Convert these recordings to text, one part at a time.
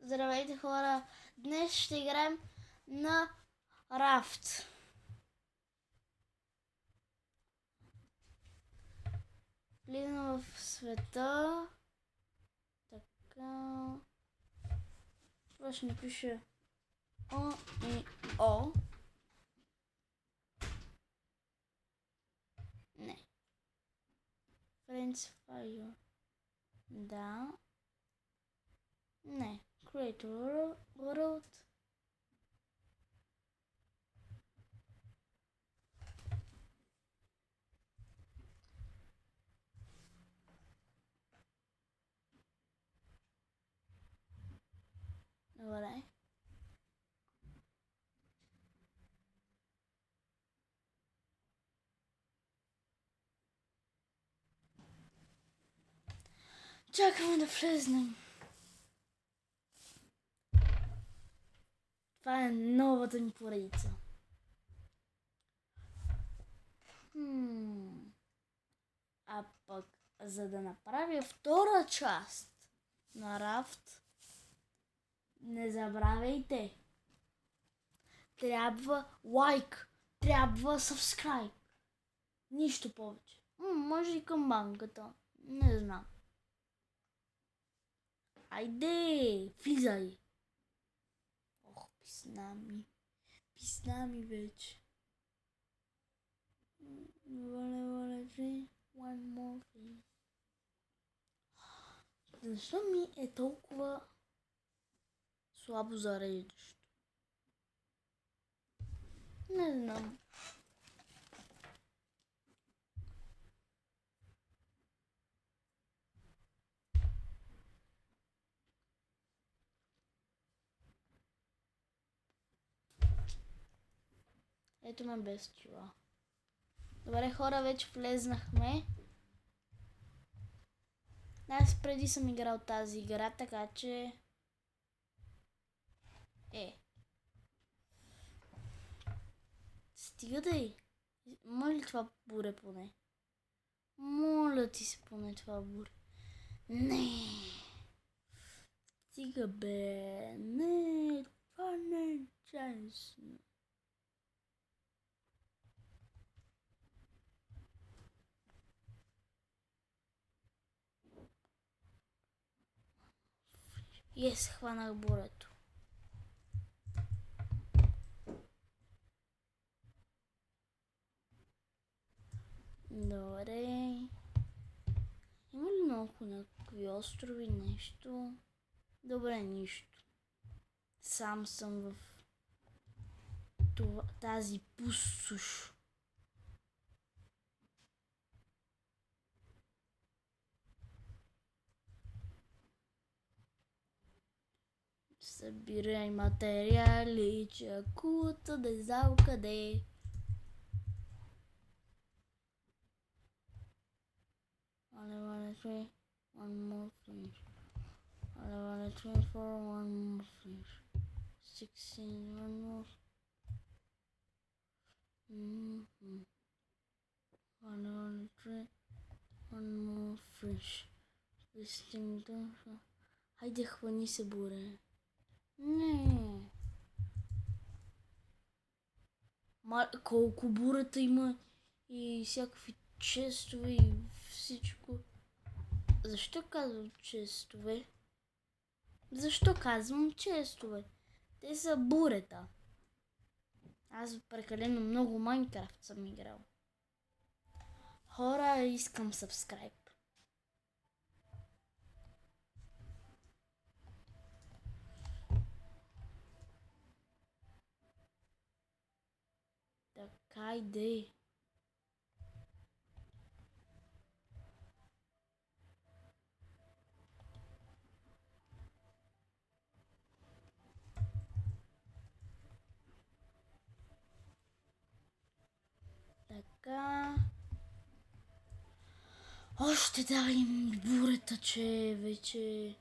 Здравейте, хора! Днес ще играем на Raft. Влизам в света. Така. Това ще напише О и О. Не. Friends Fire. Да. Не. Create World. Добре. Чакаме да влезнем. Това е новата ми поредица. А пък, за да направя втора част на Raft, не забравяйте. Трябва лайк, трябва subscribe. Нищо повече. Може и към банката. Не знам. Айде, влизай. Ох, писна ми. Писна ми вече. One more thing. Защо ми е толкова слабо зареждащо? Не знам. Ето ме без чува. Добре, хора, вече влезнахме. Аз преди съм играл тази игра, така че... Стига да и. Моля ли това буре поне? Моля ти се поне това буре. Не. Стига бе. Не. Това не е честно. Хванах бурето. Добре. Има ли много някакви острови, нещо? Добре, нищо. Сам съм в тази пустош. Събирай материали, чакута да знам къде. One more fish. I want to try for one more fish. 16, one more. I want to try one more fish. This thing don't. Хайде, хвани се, буре. Не. Колко бурата има и всякакви честове и всичко. Защо казвам честове? Защо казвам честове? Те са бурета. Аз прекалено много Майнкрафт съм играл. Хора, искам subscribe. Така иде. Така. Още дай им бурета, че вече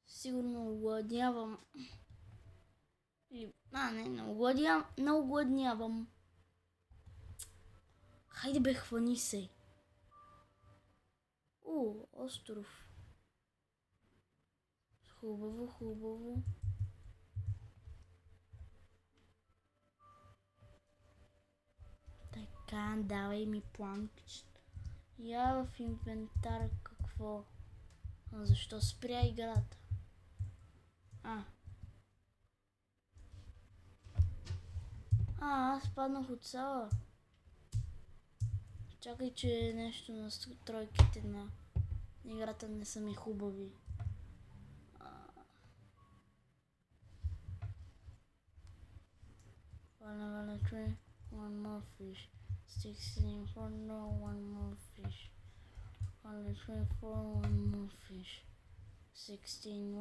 сигурно огладнявам. Не огладнявам. Хайде бе, хвани се. Остров. Хубаво, хубаво. Така, давай ми планкчета. Я в инвентар какво? Защо спря играта? Аз паднах от сала. Чакай, че нещо на настройките на играта не са ми хубави. Валя, tree, one more fish. 16 for no, one more fish. Vаля, tree, for one more fish. 16,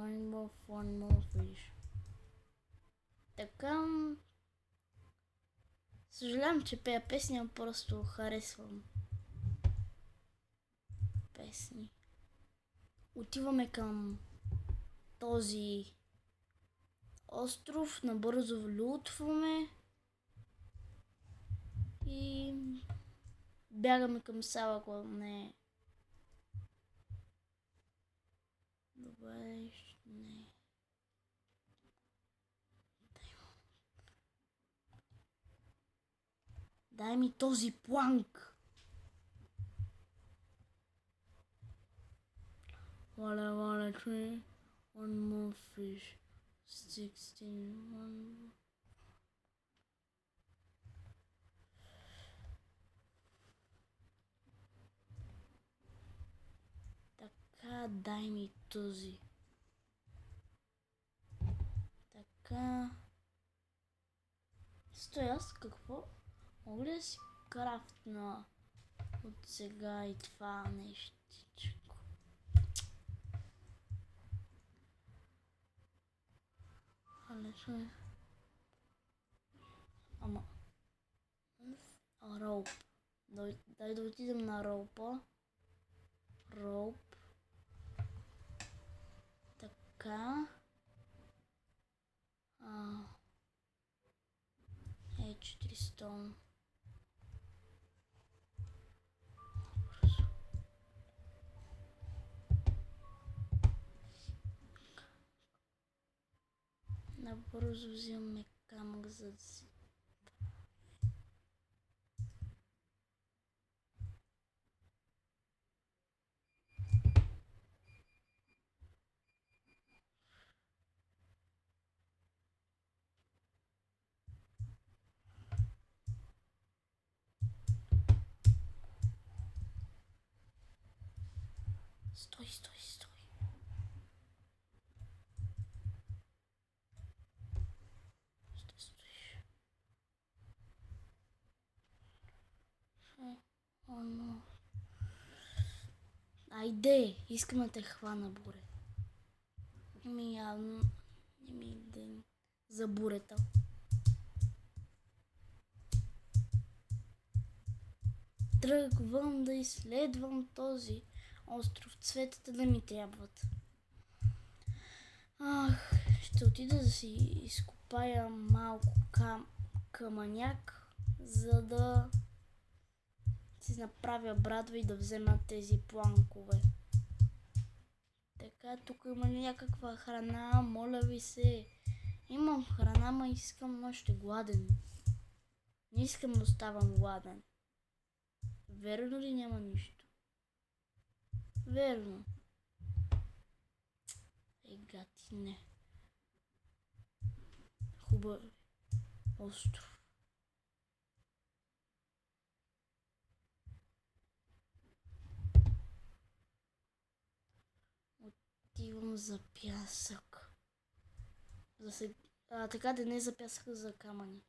one more fish. Така... Съжалявам, че пея песни, а просто харесвам песни. Отиваме към този остров, набързо лутваме и бягаме към сала, ако не. Добре, не. Дай ми този планк. Валя, tree, one more fish. 16, one more. Така, дай ми този. Така. Стой, аз какво? Мога ли да си крафтна от сега и това нещичко? Ама... Роуп. Дай да отидем на роупа. Роуп. Така. Ей, 400. Набързо взимаме камък, за да си... Стой. Стоиш. Айде, искам да те хвана, буре. Явно не ми ден за бурета. Тръгвам да изследвам този остров. Цветата да ми трябват. Ще отида да си изкопая малко камъняк, за да си направя брадва и да взема тези планкове. Така, тук има ли някаква храна? Моля ви се. Имам храна, ма искам още гладен. Не искам да оставам гладен. Верно ли няма нищо? Верно. Гати, не. Хубав остров. Отивам за пясък. Така да не за пясък, за камъни.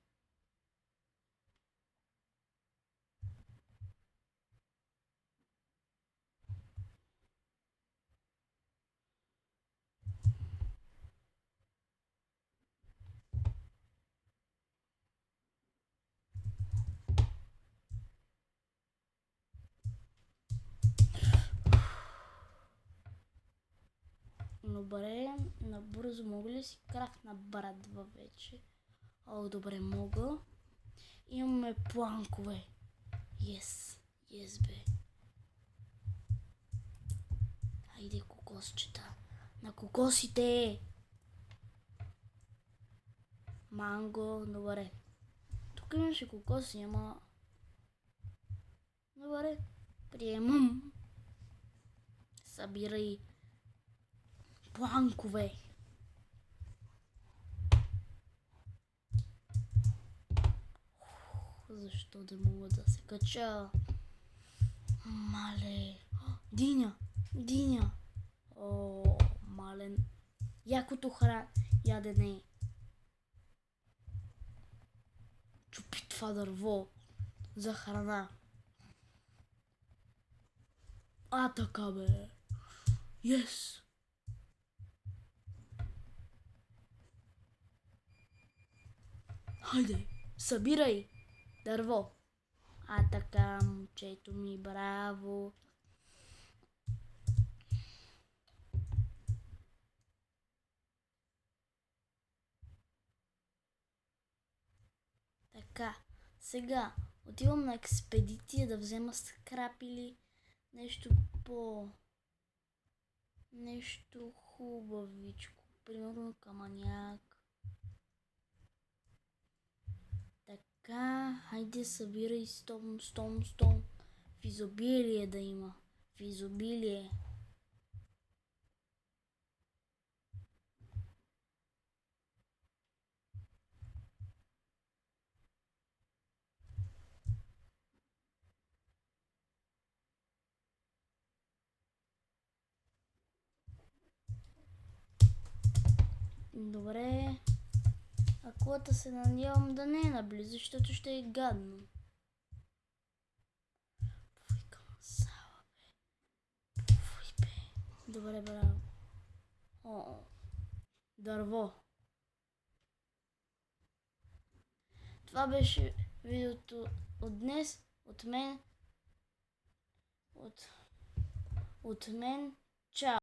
Добре, набързо мога ли си крафтна брадва вече? Добре, мога. Имаме планкове. Yes, бе. Хайде, кокосчета. На кокосите. Манго, добре. Тук имаше кокоси, ама... Добре, приемам. Събирай планкове. Защо да мога да се кача? Мале. Диня. Диня. О, мален. Якото ядене. Чупи това дърво за храна. Така бе. Yes. Хайде, събирай дърво. Така, момчето ми, браво. Така, сега отивам на експедиция да взема скрап или нещо нещо хубавичко. Примерно камъняк. Така, хайде събирай стон. В изобилие да има. В изобилие. Добре. Акулата се надявам да не е наблизо, защото ще е гадно. Пуфай към сала, бе. Пуфай, бе. Добре, браво. О, дърво. Това беше видеото от днес. От мен. Чао.